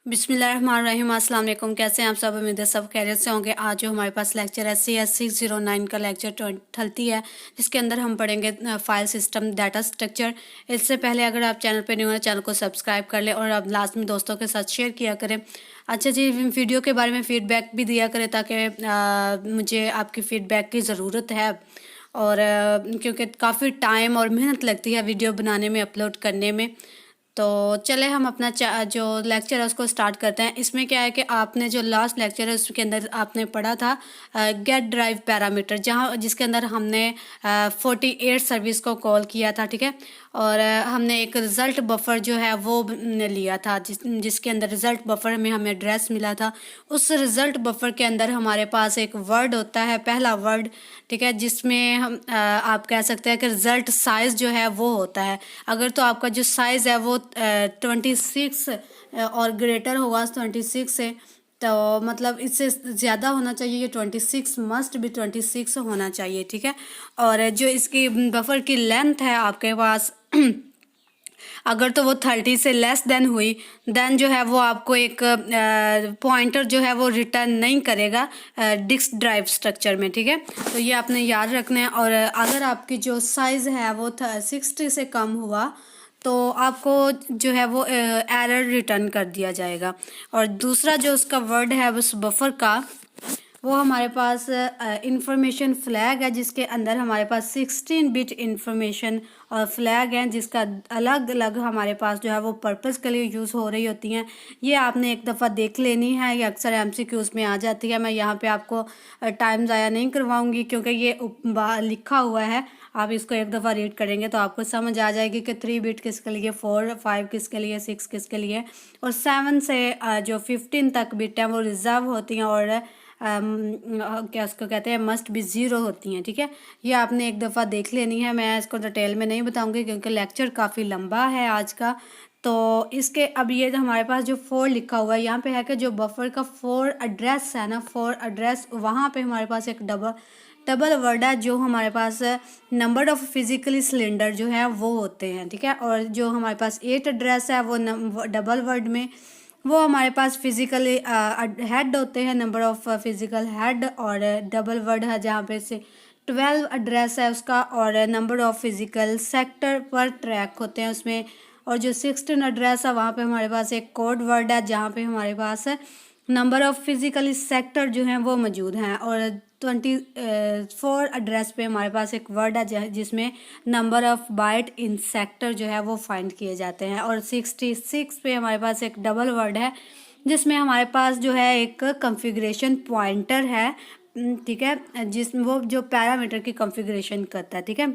बिस्मिल्लाहिर्रहमानिर्रहीम। अस्सलाम वालेकुम। कैसे हैं आप सब? उम्मीद है सब खैरियत से होंगे। आज जो हमारे पास लेक्चर है CS 609 का लेक्चर 30 है, जिसके अंदर हम पढ़ेंगे फाइल सिस्टम डाटा स्ट्रक्चर। इससे पहले अगर आप चैनल पे न्यू हैं, चैनल को सब्सक्राइब कर लें और अब लास्ट में दोस्तों के साथ शेयर किया करें। अच्छा जी, वीडियो के बारे में फ़ीडबैक भी दिया करें ताकि मुझे आपकी फ़ीडबैक की ज़रूरत है। और क्योंकि काफ़ी टाइम और मेहनत लगती है वीडियो बनाने में, अपलोड करने में। तो चले हम अपना जो लेक्चर है उसको स्टार्ट करते हैं। इसमें क्या है कि आपने जो लास्ट लेक्चर है उसके अंदर आपने पढ़ा था गेट ड्राइव पैरामीटर, जिसके अंदर हमने 48 सर्विस को कॉल किया था, ठीक है। और हमने एक रिज़ल्ट बफर जो है वो लिया था, जिसके अंदर रिज़ल्ट बफर में हमें एड्रेस मिला था। उस रिज़ल्ट बफर के अंदर हमारे पास एक वर्ड होता है, पहला वर्ड, ठीक है, जिसमें हम आप कह सकते हैं कि रिज़ल्ट साइज़ जो है वो होता है। अगर तो आपका जो साइज़ है वो 26 और ग्रेटर होगा 26 से, तो मतलब इससे ज़्यादा होना चाहिए। ये 26 मस्ट भी 26 होना चाहिए, ठीक है। और जो इसकी बफर की लेंथ है आपके पास अगर तो वो 30 से लेस देन हुई, देन जो है वो आपको एक पॉइंटर जो है वो रिटर्न नहीं करेगा डिस्क ड्राइव स्ट्रक्चर में, ठीक है। तो ये आपने याद रखना है। और अगर आपकी जो साइज़ है वो 60 से कम हुआ तो आपको जो है वो एरर रिटर्न कर दिया जाएगा। और दूसरा जो उसका वर्ड है उस बफर का, वो हमारे पास इंफॉर्मेशन फ्लैग है, जिसके अंदर हमारे पास 16 बिट इंफॉर्मेशन और फ्लैग हैं, जिसका अलग अलग हमारे पास जो है वो पर्पस के लिए यूज़ हो रही होती हैं। ये आपने एक दफ़ा देख लेनी है, ये अक्सर MCQs में आ जाती है। मैं यहाँ पे आपको टाइम ज़ाया नहीं करवाऊँगी क्योंकि ये लिखा हुआ है। आप इसको एक दफ़ा रीड करेंगे तो आपको समझ आ जाएगी कि 3 बिट किसके लिए, 4 5 किसके लिए, 6 किसके लिए, और 7 से जो 15 तक बिट हैं वो रिज़र्व होती हैं और क्या उसको कहते हैं मस्ट भी 0 होती हैं, ठीक है। ये आपने एक दफ़ा देख लेनी है। मैं इसको डिटेल में नहीं बताऊंगी क्योंकि लेक्चर काफ़ी लंबा है आज का। तो इसके अब ये जो हमारे पास जो 4 लिखा हुआ है यहाँ पे है कि जो बफर का 4 एड्रेस है ना, 4 एड्रेस, वहाँ पे हमारे पास एक डबल वर्ड है जो हमारे पास नंबर ऑफ फिजिकली सिलेंडर जो है वो होते हैं, ठीक है। और जो हमारे पास 8 एड्रेस है वो डबल वर्ड में वो हमारे पास फिजिकली हेड होते हैं, नंबर ऑफ फिजिकल हेड, और डबल वर्ड है जहाँ पे से 12 एड्रेस है उसका, और नंबर ऑफ फिजिकल सेक्टर पर ट्रैक होते हैं उसमें। और जो 16 एड्रेस है वहाँ पे हमारे पास एक कोड वर्ड है जहाँ पे हमारे पास नंबर ऑफ फिजिकली सेक्टर जो हैं वो मौजूद हैं। और 24 एड्रेस पे हमारे पास एक वर्ड है जिसमें number of bite in sector जो है वो फाइंड किए जाते हैं। और 66 पे हमारे पास एक डबल वर्ड है जिसमें हमारे पास जो है एक कॉन्फ़िगरेशन पॉइंटर है, ठीक है, जिसमें वो जो पैरामीटर की कॉन्फ़िगरेशन करता है, ठीक है।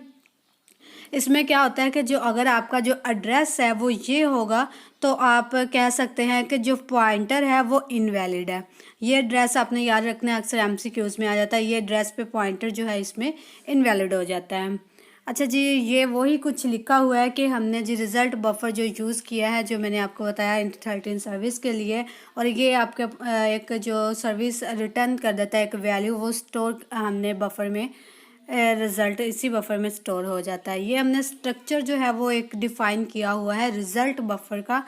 इसमें क्या होता है कि जो अगर आपका जो एड्रेस है वो ये होगा तो आप कह सकते हैं कि जो पॉइंटर है वो इनवैलिड है। ये एड्रेस आपने याद रखना है, अक्सर MCQs में आ जाता है। ये एड्रेस पे पॉइंटर जो है इसमें इनवैलिड हो जाता है। अच्छा जी, ये वही कुछ लिखा हुआ है कि हमने जी रिज़ल्ट बफर जो यूज़ किया है, जो मैंने आपको बताया इन 13 सर्विस के लिए। और ये आपके एक जो सर्विस रिटर्न कर देता है एक वैल्यू, वो स्टोर हमने बफर में रिज़ल्ट इसी बफर में स्टोर हो जाता है। ये हमने स्ट्रक्चर जो है वो एक डिफ़ाइन किया हुआ है रिज़ल्ट बफर का।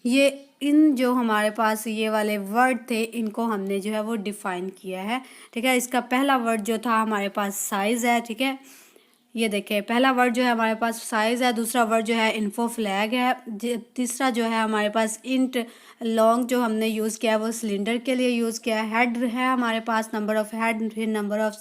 ये इन जो हमारे पास ये वाले वर्ड थे इनको हमने जो है वो डिफ़ाइन किया है, ठीक है। इसका पहला वर्ड जो था हमारे पास साइज़ है, ठीक है। ये देखिए पहला वर्ड जो है हमारे पास साइज़ है, दूसरा वर्ड जो है इन्फो फ्लैग है, तीसरा जो है हमारे पास इंट लॉन्ग जो हमने यूज़ किया है वो सिलेंडर के लिए यूज़ किया है। हेड है हमारे पास नंबर ऑफ़ हेड, फिर नंबर ऑफ़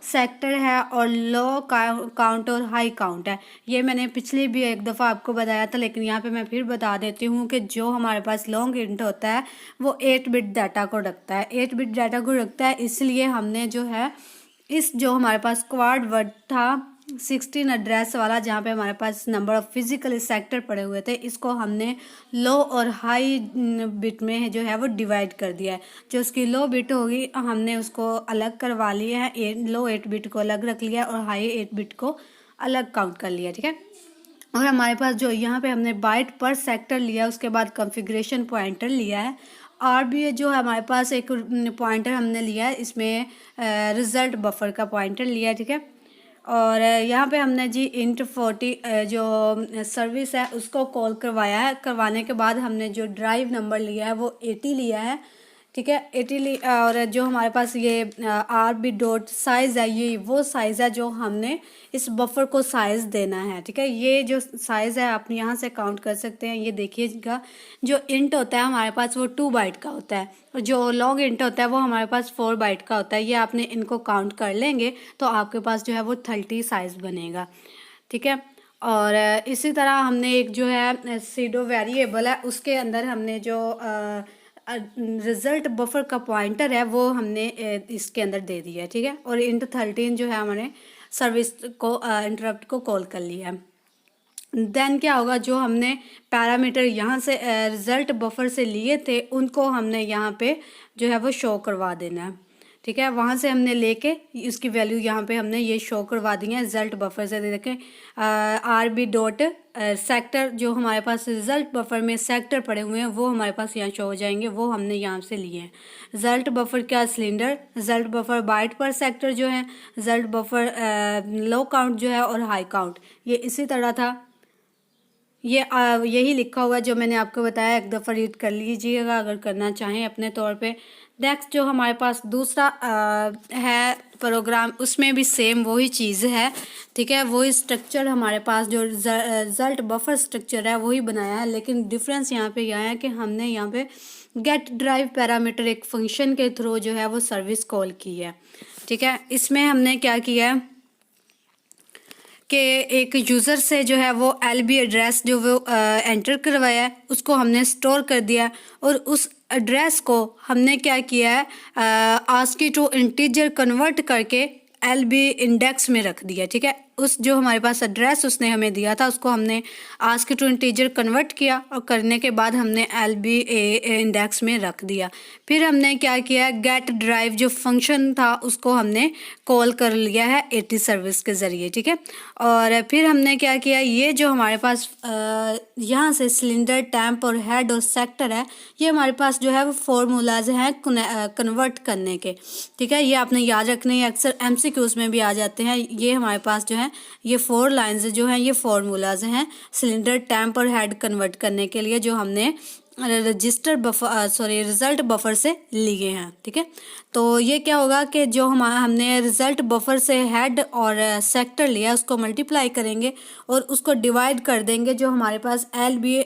सेक्टर है, और लो काउंट और हाई काउंट है। ये मैंने पिछली भी एक दफ़ा आपको बताया था, लेकिन यहाँ पे मैं फिर बता देती हूँ कि जो हमारे पास लॉन्ग इंट होता है वो 8 बिट डाटा को रखता है। 8 बिट डाटा को रखता है, इसलिए हमने जो है इस जो हमारे पास क्वाड वर्ड था 16 एड्रेस वाला, जहाँ पे हमारे पास नंबर ऑफ फिजिकल सेक्टर पड़े हुए थे, इसको हमने लो और हाई बिट में जो है वो डिवाइड कर दिया है। जो उसकी लो बिट होगी हमने उसको अलग करवा लिया है, लो 8 बिट को अलग रख लिया और हाई 8 बिट को अलग काउंट कर लिया, ठीक है। और हमारे पास जो यहाँ पे हमने बाइट पर सेक्टर लिया, उसके बाद कॉन्फ़िगरेशन पॉइंटर लिया है, और भी जो है हमारे पास एक पॉइंटर हमने लिया है, इसमें रिज़ल्ट बफर का पॉइंटर लिया है, ठीक है। और यहाँ पे हमने जी इंट 40 जो सर्विस है उसको कॉल करवाया है। करवाने के बाद हमने जो ड्राइव नंबर लिया है वो 80 लिया है, ठीक है। 80 और जो हमारे पास ये RB साइज़ है, ये वो साइज़ है जो हमने इस बफर को साइज़ देना है, ठीक है। ये जो साइज़ है आप यहाँ से काउंट कर सकते हैं। ये देखिएगा, जो इंट होता है हमारे पास वो 2 बाइट का होता है, और जो लॉन्ग इंट होता है वो हमारे पास 4 बाइट का होता है। ये आपने इनको काउंट कर लेंगे तो आपके पास जो है वो 30 साइज़ बनेगा, ठीक है। और इसी तरह हमने एक जो है सीडो वेरिएबल है, उसके अंदर हमने जो रिज़ल्ट बफर का पॉइंटर है वो हमने इसके अंदर दे दिया है, ठीक है। और इंट 13 जो है हमने सर्विस को इंटरप्ट को कॉल कर लिया है। देन क्या होगा, जो हमने पैरामीटर यहाँ से रिज़ल्ट बफर से लिए थे उनको हमने यहाँ पे जो है वो शो करवा देना है, ठीक है। वहाँ से हमने लेके इसकी वैल्यू यहाँ पे हमने ये शो करवा दी है रिज़ल्ट बफर से। देखें RB सेक्टर, जो हमारे पास रिज़ल्ट बफर में सेक्टर पड़े हुए हैं वो हमारे पास यहाँ शो हो जाएंगे, वो हमने यहाँ से लिए हैं। रिज़ल्ट बफर क्या सिलेंडर, रिज़ल्ट बफर बाइट पर सेक्टर जो है, रिज़ल्ट बफर लो काउंट जो है और हाई काउंट, ये इसी तरह था। ये यही लिखा हुआ है जो मैंने आपको बताया, एक दफ़ा रीड कर लीजिएगा अगर करना चाहें अपने तौर पे। नेक्स्ट जो हमारे पास दूसरा है प्रोग्राम, उसमें भी सेम वही चीज़ है, ठीक है। वही स्ट्रक्चर हमारे पास जो रिज़ल्ट बफर स्ट्रक्चर है वही बनाया है, लेकिन डिफरेंस यहाँ पे यह है कि हमने यहाँ पे गेट ड्राइव पैरामीटर एक फंक्शन के थ्रू जो है वो सर्विस कॉल की है, ठीक है। इसमें हमने क्या किया है कि एक यूज़र से जो है वो LB एड्रेस जो वो एंटर करवाया है उसको हमने स्टोर कर दिया, और उस एड्रेस को हमने क्या किया है ASCII टू इंटीजर कन्वर्ट करके LB इंडेक्स में रख दिया, ठीक है। उस जो हमारे पास एड्रेस उसने हमें दिया था उसको हमने ASCII टू इंटीजर कन्वर्ट किया, और करने के बाद हमने LB इंडेक्स में रख दिया। फिर हमने क्या किया, गेट ड्राइव जो फंक्शन था उसको हमने कॉल कर लिया है 80 सर्विस के ज़रिए, ठीक है। और फिर हमने क्या किया, ये जो हमारे पास यहाँ से सिलेंडर, टैंप और हेड और सेक्टर है, ये हमारे पास जो है वो फार्मूलाज हैं कन्वर्ट करने के, ठीक है। ये आपने याद रखने, ये अक्सर MCQs में भी आ जाते हैं। ये हमारे पास जो है ये 4 लाइन्स जो हैं ये फार्मूलाज हैं सिलेंडर, टैंप और हेड कन्वर्ट करने के लिए, जो हमने रिज़ल्ट बफर से लिए हैं, ठीक है। तो ये क्या होगा कि जो हमने रिज़ल्ट बफर से हेड और सेक्टर लिया उसको मल्टीप्लाई करेंगे और उसको डिवाइड कर देंगे जो हमारे पास LBA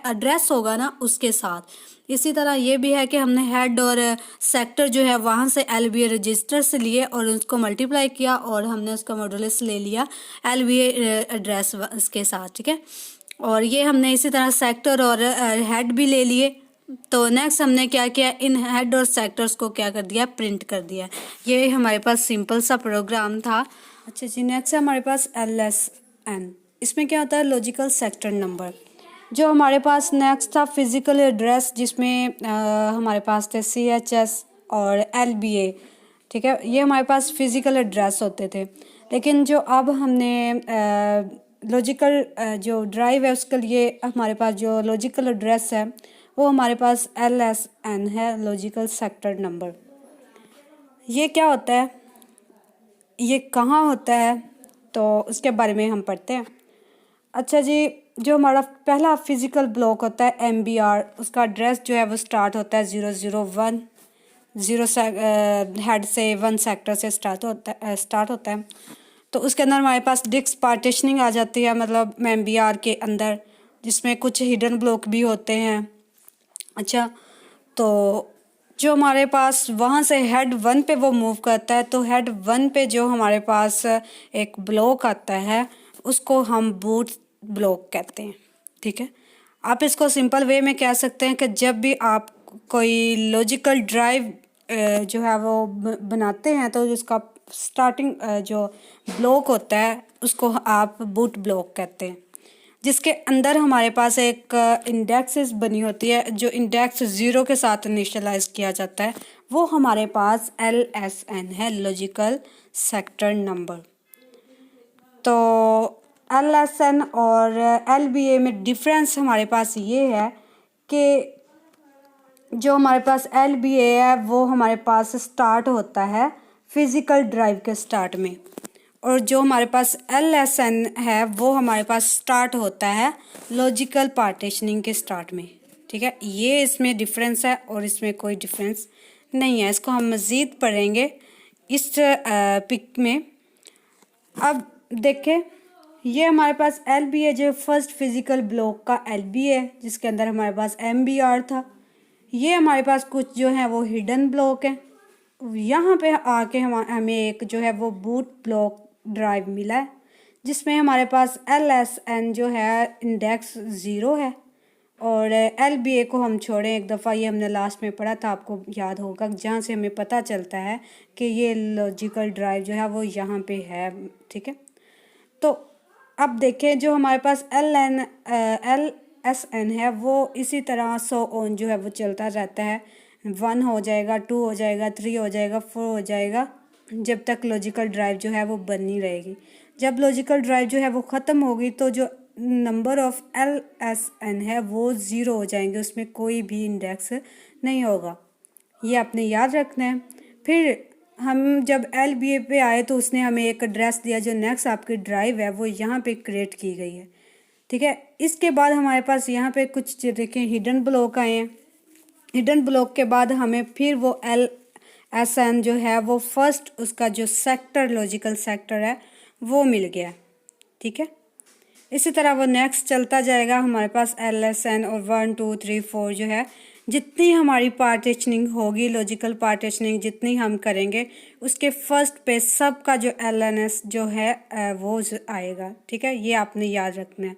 एड्रेस होगा ना उसके साथ। इसी तरह ये भी है कि हमने हेड और सेक्टर जो है वहाँ से LBA रजिस्टर से लिए और उसको मल्टीप्लाई किया, और हमने उसका मॉडुलस ले लिया LBA एड्रेस के साथ, ठीक है। और ये हमने इसी तरह सेक्टर और हेड भी ले लिए। तो नेक्स्ट हमने क्या किया, इन हेड और सेक्टर्स को क्या कर दिया, प्रिंट कर दिया। ये हमारे पास सिंपल सा प्रोग्राम था। अच्छा जी, नेक्स्ट है हमारे पास LSN। इसमें क्या होता है, लॉजिकल सेक्टर नंबर। जो हमारे पास नेक्स्ट था फिज़िकल एड्रेस, जिसमें हमारे पास थे CHS और LBA, ठीक है। ये हमारे पास फिज़िकल एड्रेस होते थे, लेकिन जो अब हमने लॉजिकल जो ड्राइव है उसके लिए हमारे पास जो लॉजिकल एड्रेस है वो हमारे पास LSN है, लॉजिकल सेक्टर नंबर। ये क्या होता है, ये कहाँ होता है, तो उसके बारे में हम पढ़ते हैं। अच्छा जी, जो हमारा पहला फिज़िकल ब्लॉक होता है MBR, उसका एड्रेस जो है वो स्टार्ट होता है 001, 0 हेड से 1 सेक्टर से स्टार्ट होता है। तो उसके अंदर हमारे पास डिस्क पार्टीशनिंग आ जाती है, मतलब MBR के अंदर, जिसमें कुछ हिडन ब्लॉक भी होते हैं। अच्छा, तो जो हमारे पास वहाँ से हेड 1 पे वो मूव करता है, तो हेड 1 पे जो हमारे पास एक ब्लॉक आता है उसको हम बूट ब्लॉक कहते हैं, ठीक है। आप इसको सिंपल वे में कह सकते हैं कि जब भी आप कोई लॉजिकल ड्राइव जो है वो बनाते हैं तो उसका स्टार्टिंग जो ब्लॉक होता है उसको आप बूट ब्लॉक कहते हैं, जिसके अंदर हमारे पास एक इंडेक्सेस बनी होती है, जो इंडेक्स 0 के साथ इनिशियलाइज किया जाता है, वो हमारे पास LSN है, लॉजिकल सेक्टर नंबर। तो LSN और LBA में डिफरेंस हमारे पास ये है कि जो हमारे पास LBA है वो हमारे पास स्टार्ट होता है फिज़िकल ड्राइव के स्टार्ट में, और जो हमारे पास LSN है वो हमारे पास स्टार्ट होता है लॉजिकल पार्टीशनिंग के स्टार्ट में, ठीक है। ये इसमें डिफरेंस है और इसमें कोई डिफरेंस नहीं है, इसको हम मज़ीद पढ़ेंगे इस पिक में। अब देखें, ये हमारे पास LBA जो फर्स्ट फिजिकल ब्लॉक का LBA है, जिसके अंदर हमारे पास MBR था। ये हमारे पास कुछ जो है वो हिडन ब्लॉक है। यहाँ पे आके हमें एक जो है वो बूट ब्लॉक ड्राइव मिला है, जिसमें हमारे पास LSN जो है इंडेक्स 0 है और LBA को हम छोड़ें एक दफ़ा, ये हमने लास्ट में पढ़ा था, आपको याद होगा, जहाँ से हमें पता चलता है कि ये लॉजिकल ड्राइव जो है वो यहाँ पे है, ठीक है। तो अब देखें, जो हमारे पास LSN है वो इसी तरह सो ऑन जो है वो चलता रहता है। 1 हो जाएगा, 2 हो जाएगा, 3 हो जाएगा, 4 हो जाएगा, जब तक लॉजिकल ड्राइव जो है वो बनी रहेगी। जब लॉजिकल ड्राइव जो है वो ख़त्म होगी तो जो नंबर ऑफ़ LSN है वो 0 हो जाएंगे, उसमें कोई भी इंडेक्स नहीं होगा। ये आपने याद रखना है। फिर हम जब LBA पे आए तो उसने हमें एक एड्रेस दिया, जो नेक्स्ट आपकी ड्राइव है वो यहाँ पे क्रिएट की गई है, ठीक है। इसके बाद हमारे पास यहाँ पे कुछ देखें हिडन ब्लॉक आए हैं। हिडन ब्लॉक के बाद हमें फिर वो LSN जो है वो फर्स्ट उसका जो सेक्टर लॉजिकल सेक्टर है वो मिल गया, ठीक है। इसी तरह वो नेक्स्ट चलता जाएगा, हमारे पास LSN और 1 2 3 4 जो है, जितनी हमारी पार्टीशनिंग होगी, लॉजिकल पार्टीशनिंग जितनी हम करेंगे, उसके फर्स्ट पे सब का जो LNS जो है वो आएगा, ठीक है। ये आपने याद रखना है।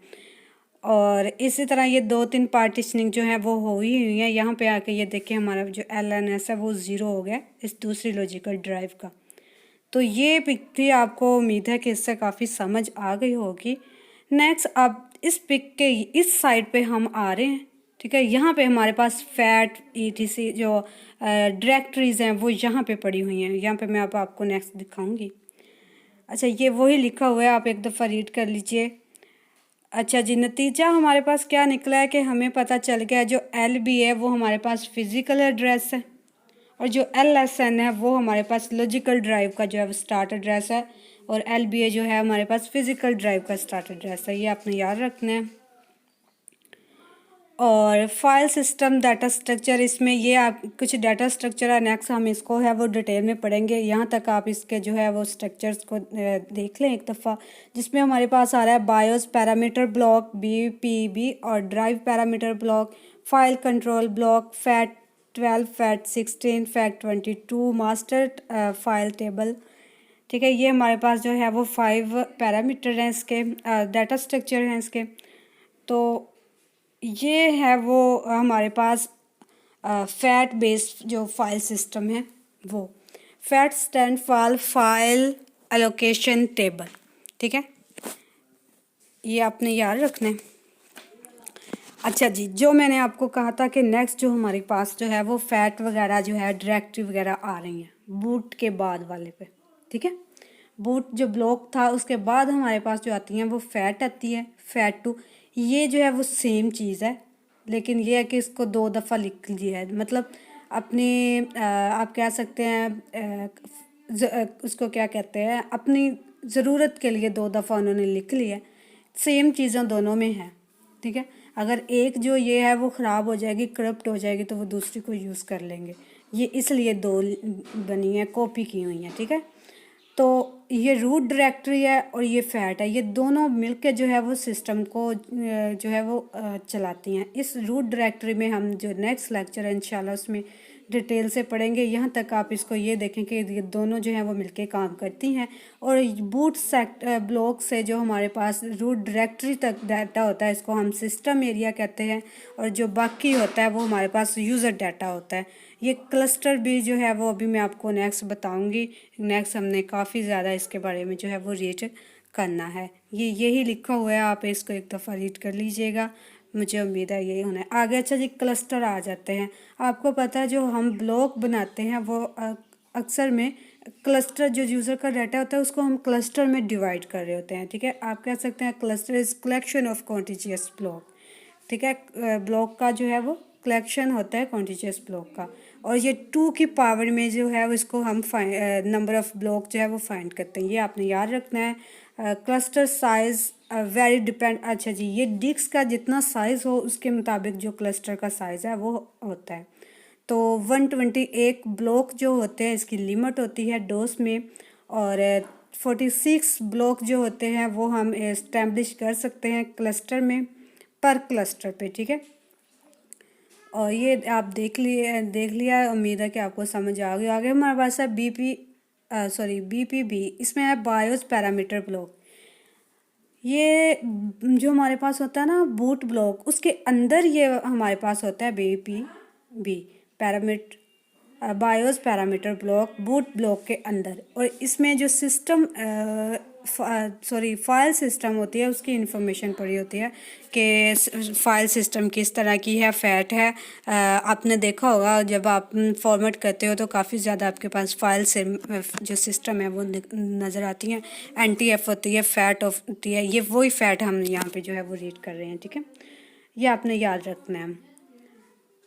और इसी तरह ये 2-3 पार्टीशनिंग जो है वो हुई है। यहाँ पे आके ये देखें, हमारा जो LNS है वो 0 हो गया इस दूसरी लॉजिकल ड्राइव का। तो ये पिक थी, आपको उम्मीद है कि इससे काफ़ी समझ आ गई होगी। नेक्स्ट अब इस पिक के इस साइड पे हम आ रहे हैं, ठीक है। यहाँ पे हमारे पास फैट ETC जो डायरेक्टरीज़ हैं वो यहाँ पे पड़ी हुई हैं। यहाँ पे मैं अब आपको नेक्स्ट दिखाऊंगी। अच्छा, ये वही लिखा हुआ है, आप एक दफ़ा रीड कर लीजिए। अच्छा जी, नतीजा हमारे पास क्या निकला है कि हमें पता चल गया जो LB है वो हमारे पास फिज़िकल एड्रेस है और जो LSN है वो हमारे पास लॉजिकल ड्राइव का जो है वो स्टार्ट एड्रेस है और LBA जो है हमारे पास फिज़िकल ड्राइव का स्टार्ट एड्रेस है। ये आपने याद रखना है। और फाइल सिस्टम डाटा स्ट्रक्चर, इसमें ये आप कुछ डाटा स्ट्रक्चर है, नेक्स्ट हम इसको है वो डिटेल में पढ़ेंगे। यहाँ तक आप इसके जो है वो स्ट्रक्चर्स को देख लें एक दफ़ा, जिसमें हमारे पास आ रहा है बायोस पैरामीटर ब्लॉक, BPB और drive parameter block, file control block, fat 12, fat 16, fat 22, master file table, ठीक है। ये हमारे पास जो है वो 5 पैरामीटर हैं इसके, डाटा स्ट्रक्चर हैं इसके। तो ये है वो हमारे पास फैट बेस्ड जो फाइल सिस्टम है वो। Fat stand for file allocation table, ठीक है। ये आपने याद रखना है। अच्छा जी, जो मैंने आपको कहा था कि नेक्स्ट जो हमारे पास जो है वो फैट वगैरह जो है डायरेक्टरी वगैरह आ रही हैं बूट के बाद वाले पे, ठीक है। बूट जो ब्लॉक था उसके बाद हमारे पास जो आती हैं वो फैट आती है, फैट 2। ये जो है वो सेम चीज़ है, लेकिन ये है कि इसको 2 दफ़ा लिख लिया है, मतलब अपनी आप कह सकते हैं उसको क्या कहते हैं, अपनी ज़रूरत के लिए 2 दफ़ा उन्होंने लिख लिया है। सेम चीज़ें दोनों में है, ठीक है। अगर एक जो ये है वो ख़राब हो जाएगी, करप्ट हो जाएगी, तो वो दूसरी को यूज़ कर लेंगे। ये इसलिए 2 बनी है, कॉपी की हुई हैं, ठीक है। तो ये रूट डायरेक्टरी है और ये फैट है, ये दोनों मिलकर जो है वो सिस्टम को जो है वो चलाती हैं। इस रूट डायरेक्टरी में हम जो नेक्स्ट लेक्चर है इंशाल्लाह उसमें डिटेल से पढ़ेंगे। यहाँ तक आप इसको ये देखें कि ये दोनों जो हैं वो मिलके काम करती हैं। और बूट ब्लॉक से जो हमारे पास रूट डायरेक्टरी तक डाटा होता है इसको हम सिस्टम एरिया कहते हैं, और जो बाकी होता है वो हमारे पास यूज़र डाटा होता है। ये क्लस्टर भी जो है वो अभी मैं आपको नेक्स्ट बताऊंगी। नेक्स्ट हमने काफ़ी ज़्यादा इसके बारे में जो है वो रीड करना है। ये यही लिखा हुआ है, आप इसको एक दफ़ा रीड कर लीजिएगा, मुझे उम्मीद है यही होना है आगे। अच्छा जी, क्लस्टर आ जाते हैं। आपको पता है जो हम ब्लॉक बनाते हैं वो अक्सर में क्लस्टर जो यूज़र का डाटा होता है उसको हम क्लस्टर में डिवाइड कर रहे होते हैं, ठीक है। आप कह सकते हैं cluster is collection of contiguous block, ठीक है। ब्लॉक का जो है वो कलेक्शन होता है कॉन्टिन्यूस ब्लॉक का, और ये 2 की पावर में जो है उसको हम नंबर ऑफ़ ब्लॉक जो है वो फाइंड करते हैं। ये आपने याद रखना है। क्लस्टर साइज़ वेरी डिपेंड, अच्छा जी, ये डिस्क का जितना साइज़ हो उसके मुताबिक जो क्लस्टर का साइज़ है वो होता है। तो 128 ब्लॉक जो होते हैं इसकी लिमिट होती है डोस में, और 46 ब्लॉक जो होते हैं वो हम इस्टेब्लिश कर सकते हैं क्लस्टर में, पर क्लस्टर पे, ठीक है। और ये आप देख लिया, उम्मीद है कि आपको समझ आ गया। आगे हमारे पास है BPB, इसमें है बायोस पैरामीटर ब्लॉक। ये जो हमारे पास होता है ना बूट ब्लॉक, उसके अंदर ये हमारे पास होता है BPB parameter, BIOS parameter block boot block के अंदर। और इसमें जो सिस्टम फाइल सिस्टम होती है उसकी इंफॉर्मेशन पड़ी होती है कि फाइल सिस्टम किस तरह की है, फैट है। आपने देखा होगा जब आप फॉर्मेट करते हो तो काफ़ी ज़्यादा आपके पास फाइल से जो सिस्टम है वो नज़र आती हैं। NTF होती है, फैट होती है, ये वही फैट हम यहाँ पे जो है वो रीड कर रहे हैं, ठीक है। ये आपने याद रखना है।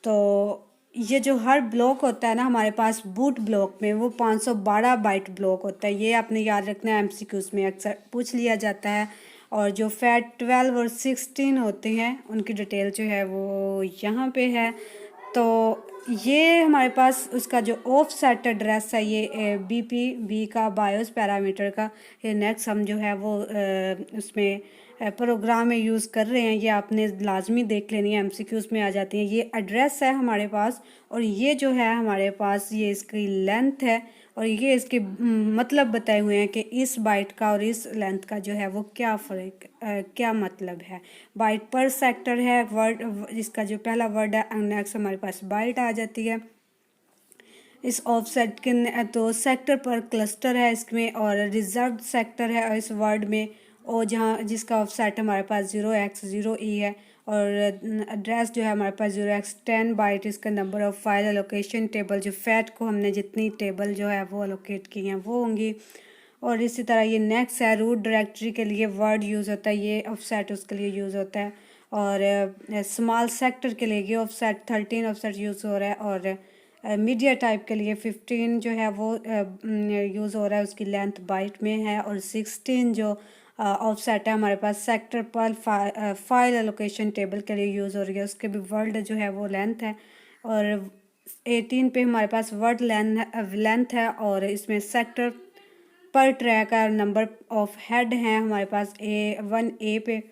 तो ये जो हर ब्लॉक होता है ना हमारे पास बूट ब्लॉक में, वो 512 बाइट ब्लॉक होता है। ये आपने याद रखना है, MCQs में अक्सर पूछ लिया जाता है। और जो फैट 12 और 16 होते हैं उनकी डिटेल जो है वो यहाँ पे है। तो ये हमारे पास उसका जो ऑफ सेट एड्रेस है, ये BPB का बायोस पैरामीटर का, ये नेक्स्ट हम जो है वो उसमें प्रोग्राम में यूज़ कर रहे हैं। ये आपने लाजमी देख लेनी है, MCQs में आ जाती हैं। ये एड्रेस है हमारे पास, और ये जो है हमारे पास ये इसकी लेंथ है, और ये इसके मतलब बताए हुए हैं कि इस बाइट का और इस लेंथ का जो है वो क्या फ़र्क क्या मतलब है। बाइट पर सेक्टर है, वर्ड इसका जो पहला वर्ड है, नेक्स्ट हमारे पास बाइट आ जाती है। इस ऑफसेट के तो सेक्टर पर क्लस्टर है इसमें, और रिजर्व सेक्टर है इस वर्ड में, और जहाँ जिसका ऑफसेट हमारे पास 0x0e है। और एड्रेस जो है हमारे पास 0x10 बाइट, इसका number of file allocation table, जो फैट को हमने जितनी टेबल जो है वो एलोकेट की हैं वो होंगी। और इसी तरह ये नेक्स्ट है, रूट डायरेक्टरी के लिए वर्ड यूज़ होता है, ये ऑफसेट उसके लिए यूज़ होता है। और स्मॉल सेक्टर के लिए ये ऑफसेट 13 ऑफसेट यूज़ हो रहा है। और मीडिया टाइप के लिए 15 जो है वो यूज़ हो रहा है, उसकी लेंथ बाइट में है। और 16 जो ऑफसेट है हमारे पास सेक्टर पर फाइल एलोकेशन टेबल के लिए यूज़ हो रही है, उसके भी वर्ड जो है वो लेंथ है। और 18 पे हमारे पास वर्ड लेंथ है, और इसमें सेक्टर पर ट्रैक और नंबर ऑफ हेड हैं हमारे पास 1A पे।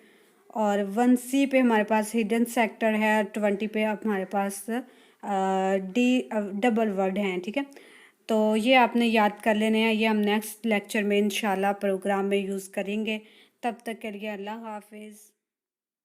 और 1C पे हमारे पास हिडन सेक्टर है, 20 पे हमारे पास डबल वर्ड हैं, ठीक है। तो ये आपने याद कर लेने हैं, ये हम नेक्स्ट लेक्चर में इंशाल्लाह प्रोग्राम में यूज़ करेंगे। तब तक के लिए अल्लाह हाफिज़।